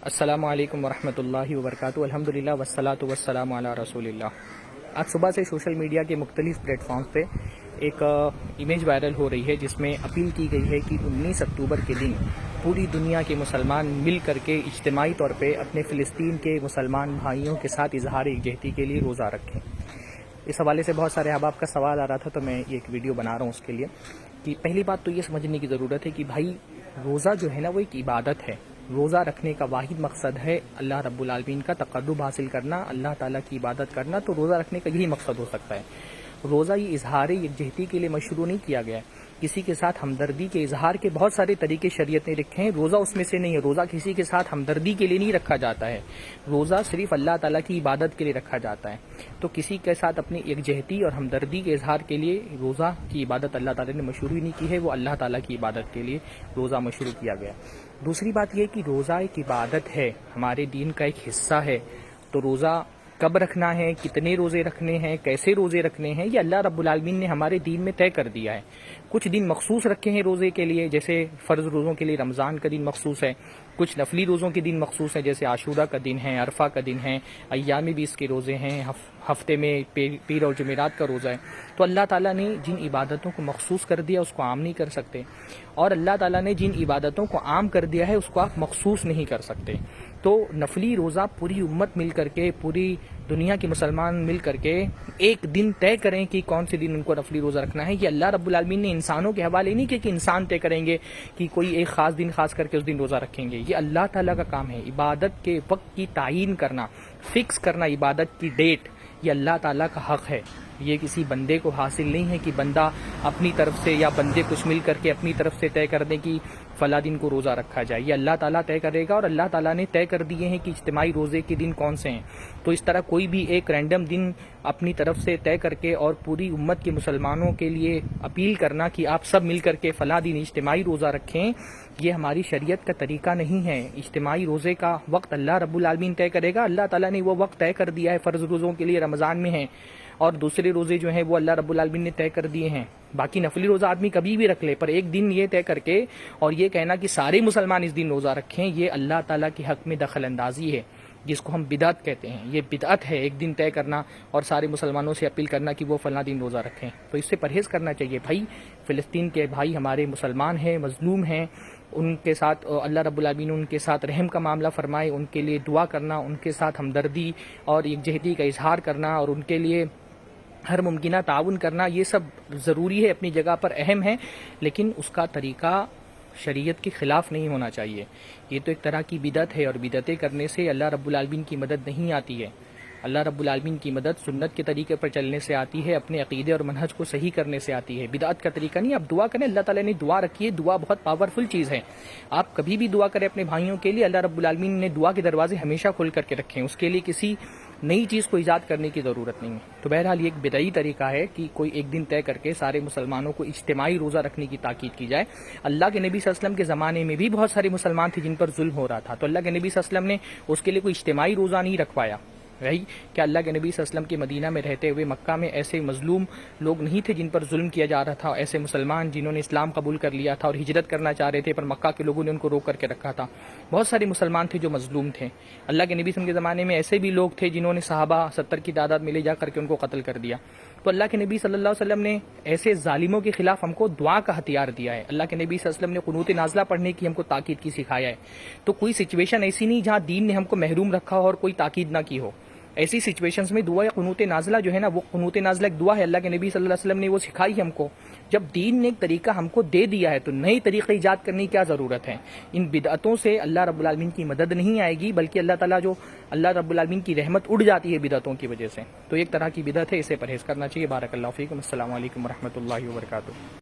السلام علیکم ورحمۃ اللہ وبرکاتہ۔ الحمدللہ والصلاۃ والسلام علی رسول اللہ۔ آج صبح سے سوشل میڈیا کے مختلف پلیٹ فارمز پہ ایک امیج وائرل ہو رہی ہے جس میں اپیل کی گئی ہے کہ 19 اکتوبر کے دن پوری دنیا کے مسلمان مل کر کے اجتماعی طور پہ اپنے فلسطین کے مسلمان بھائیوں کے ساتھ اظہار یکجہتی کے لیے روزہ رکھیں۔ اس حوالے سے بہت سارے احباب کا سوال آ رہا تھا، تو میں ایک ویڈیو بنا رہا ہوں اس کے لیے کہ پہلی بات تو یہ سمجھنے کی ضرورت ہے کہ بھائی روزہ جو ہے نا وہ ایک عبادت ہے۔ روزہ رکھنے کا واحد مقصد ہے اللہ رب العالمین کا تقرب حاصل کرنا، اللہ تعالیٰ کی عبادت کرنا، تو روزہ رکھنے کا یہی مقصد ہو سکتا ہے۔ روزہ یہ اظہار یکجہتی کے لیے مشروع نہیں کیا گیا ہے۔ کسی کے ساتھ ہمدردی کے اظہار کے بہت سارے طریقے شریعت نے رکھے ہیں، روزہ اس میں سے نہیں ہے۔ روزہ کسی کے ساتھ ہمدردی کے لیے نہیں رکھا جاتا ہے، روزہ صرف اللہ تعالیٰ کی عبادت کے لیے رکھا جاتا ہے۔ تو کسی کے ساتھ اپنی یکجہتی اور ہمدردی کے اظہار کے لیے روزہ کی عبادت اللہ تعالیٰ نے مشروع ہی نہیں کی ہے، وہ اللہ تعالیٰ کی عبادت کے لیے روزہ مشروع کیا گیا۔ دوسری بات یہ کہ روزہ ایک عبادت ہے، ہمارے دین کا ایک حصہ ہے، تو روزہ کب رکھنا ہے، کتنے روزے رکھنے ہیں، کیسے روزے رکھنے ہیں، یہ اللہ رب العالمین نے ہمارے دین میں طے کر دیا ہے۔ کچھ دن مخصوص رکھے ہیں روزے کے لیے، جیسے فرض روزوں کے لیے رمضان کا دن مخصوص ہے، کچھ نفلی روزوں کے دن مخصوص ہیں جیسے عاشورہ کا دن ہے، عرفہ کا دن ہے، ایام 20 کے روزے ہیں، ہفتے میں پیر اور جمعرات کا روزہ ہے۔ تو اللہ تعالیٰ نے جن عبادتوں کو مخصوص کر دیا اس کو عام نہیں کر سکتے، اور اللہ تعالیٰ نے جن عبادتوں کو عام کر دیا ہے اس کو آپ مخصوص نہیں کر سکتے۔ تو نفلی روزہ پوری امت مل کر کے، پوری دنیا کے مسلمان مل کر کے ایک دن طے کریں کہ کون سے دن ان کو نفلی روزہ رکھنا ہے، یہ اللہ رب العالمین نے انسانوں کے حوالے نہیں کہ انسان طے کریں گے کہ کوئی ایک خاص دن خاص کر کے اس دن روزہ رکھیں گے۔ یہ اللہ تعالیٰ کا کام ہے۔ عبادت کے وقت کی تعیین کرنا، فکس کرنا عبادت کی ڈیٹ، یہ اللہ تعالیٰ کا حق ہے۔ یہ کسی بندے کو حاصل نہیں ہے کہ بندہ اپنی طرف سے یا بندے کچھ مل کر کے اپنی طرف سے طے کر دیں کہ فلاں دن کو روزہ رکھا جائے۔ یہ اللہ تعالیٰ طے کرے گا، اور اللہ تعالیٰ نے طے کر دیے ہیں کہ اجتماعی روزے کے دن کون سے ہیں۔ تو اس طرح کوئی بھی ایک رینڈم دن اپنی طرف سے طے کر کے اور پوری امت کے مسلمانوں کے لیے اپیل کرنا کہ آپ سب مل کر کے فلاں دن اجتماعی روزہ رکھیں، یہ ہماری شریعت کا طریقہ نہیں ہے۔ اجتماعی روزے کا وقت اللہ رب العالمین طے کرے گا۔ اللہ تعالیٰ نے وہ وقت طے کر دیا ہے، فرض روزوں کے لیے رمضان میں ہیں، اور دوسرے روزے جو ہیں وہ اللہ رب العالمین نے طے کر دیے ہیں۔ باقی نفلی روزہ آدمی کبھی بھی رکھ لے، پر ایک دن یہ طے کر کے اور یہ کہنا کہ سارے مسلمان اس دن روزہ رکھیں، یہ اللہ تعالیٰ کے حق میں دخل اندازی ہے، جس کو ہم بدعت کہتے ہیں۔ یہ بدعت ہے، ایک دن طے کرنا اور سارے مسلمانوں سے اپیل کرنا کہ وہ فلاں دن روزہ رکھیں۔ تو اس سے پرہیز کرنا چاہیے بھائی۔ فلسطین کے بھائی ہمارے مسلمان ہیں، مظلوم ہیں، ان کے ساتھ اللہ رب العالمین ان کے ساتھ رحم کا معاملہ فرمائے، ان کے لیے دعا کرنا، ان کے ساتھ ہمدردی اور یکجہتی کا اظہار کرنا، اور ان کے لیے ہر ممکنہ تعاون کرنا، یہ سب ضروری ہے، اپنی جگہ پر اہم ہے، لیکن اس کا طریقہ شریعت کے خلاف نہیں ہونا چاہیے۔ یہ تو ایک طرح کی بدعت ہے، اور بدعتیں کرنے سے اللہ رب العالمین کی مدد نہیں آتی ہے۔ اللہ رب العالمین کی مدد سنت کے طریقے پر چلنے سے آتی ہے، اپنے عقیدے اور منہج کو صحیح کرنے سے آتی ہے، بدعت کا طریقہ نہیں۔ آپ دعا کریں، اللہ تعالیٰ نے دعا رکھی ہے، دعا بہت پاورفل چیز ہے۔ آپ کبھی بھی دعا کریں اپنے بھائیوں کے لیے، اللہ رب العالمین نے دعا کے دروازے ہمیشہ کھول کر کے رکھے ہیں، اس کے لیے کسی نئی چیز کو ایجاد کرنے کی ضرورت نہیں ہے۔ تو بہرحال یہ ایک بدعی طریقہ ہے کہ کوئی ایک دن طے کر کے سارے مسلمانوں کو اجتماعی روزہ رکھنے کی تاکید کی جائے۔ اللہ کے نبی صلی اللہ علیہ وسلم کے زمانے میں بھی بہت سارے مسلمان تھے جن پر ظلم ہو رہا تھا، تو اللہ کے نبی صلی اللہ علیہ وسلم نے اس کے لیے کوئی اجتماعی روزہ نہیں رکھوایا۔ کہ اللہ کے نبی صلی اللہ علیہ وسلم کے مدینہ میں رہتے ہوئے مکہ میں ایسے مظلوم لوگ نہیں تھے جن پر ظلم کیا جا رہا تھا، ایسے مسلمان جنہوں نے اسلام قبول کر لیا تھا اور ہجرت کرنا چاہ رہے تھے، پر مکہ کے لوگوں نے ان کو روک کر کے رکھا تھا۔ بہت سارے مسلمان تھے جو مظلوم تھے۔ اللہ کے نبی صلی اللہ علیہ وسلم کے زمانے میں ایسے بھی لوگ تھے جنہوں نے صحابہ 70 کی تعداد میں لے جا کر کے ان کو قتل کر دیا۔ تو اللہ کے نبی صلی اللہ علیہ وسلم نے ایسے ظالموں کے خلاف ہم کو دعا کا ہتھیار دیا ہے۔ اللہ کے نبی صلی اللہ علیہ وسلم نے قنوت نازلہ پڑھنے کی ہم کو تاکید کی سکھایا ہے۔ تو کوئی سچویشن ایسی نہیں جہاں دین نے ہم کو محروم رکھا ہو اور کوئی تاکید نہ کی ہو۔ ایسی سچویشنز میں دعا یا قنوت نازلہ جو ہے نا، وہ قنوت نازلہ ایک دعا ہے، اللہ کے نبی صلی اللہ علیہ وسلم نے وہ سکھائی ہم کو۔ جب دین نے ایک طریقہ ہم کو دے دیا ہے تو نئی طریقے ایجاد کرنے کی کیا ضرورت ہے؟ ان بدعتوں سے اللہ رب العالمین کی مدد نہیں آئے گی، بلکہ اللہ رب العالمین کی رحمت اڑ جاتی ہے بدعتوں کی وجہ سے۔ تو ایک طرح کی بدعت ہے، اسے پرہیز کرنا چاہیے۔ بارک اللہ فیکم۔ السلام علیکم ورحمۃ اللہ وبرکاتہ۔